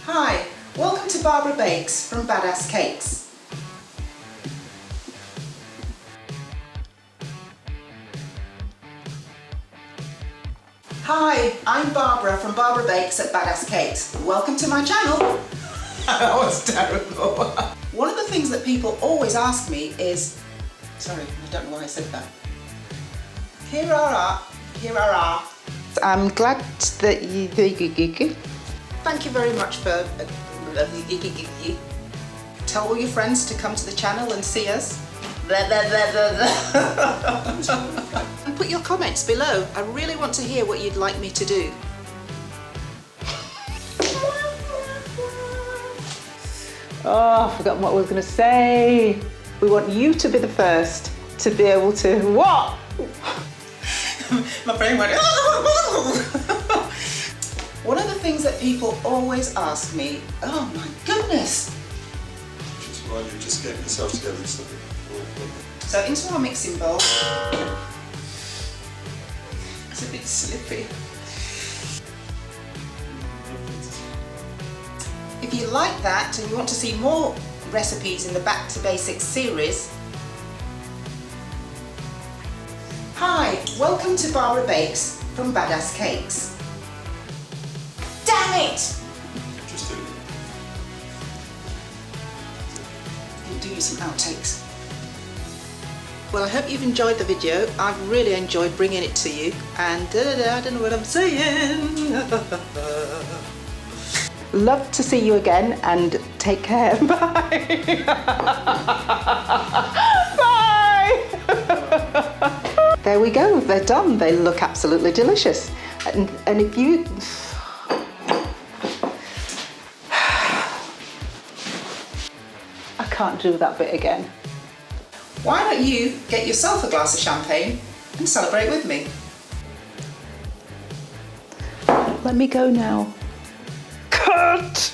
Hi, welcome to Barbara Bakes from Badass Cakes. Hi, I'm Barbara from Barbara Bakes at Badass Cakes. Welcome to my channel. That was terrible. One of the things that people always ask me is, sorry, I don't know why I said that. Here are. I'm glad that you. Thank you very much for. Tell all your friends to come to the channel and see us. And put your comments below. I really want to hear what you'd like me to do. Oh, I forgot what I was going to say. We want you to be the first to be able to what? My brain went. One of the things that people always ask me, oh my goodness. Just while you're just getting yourself together and stuff. So into our mixing bowl. It's a bit slippy. If you like that and you want to see more recipes in the Back to Basics series, hi, welcome to Barbara Bakes from Badass Cakes. Damn it! Just do it. We'll do you some outtakes. Well, I hope you've enjoyed the video. I've really enjoyed bringing it to you. And I don't know what I'm saying. Love to see you again and take care. Bye. Bye. There we go. They're done. They look absolutely delicious. And if you... I can't do that bit again. Why don't you get yourself a glass of champagne and celebrate with me? Let me go now. Cut!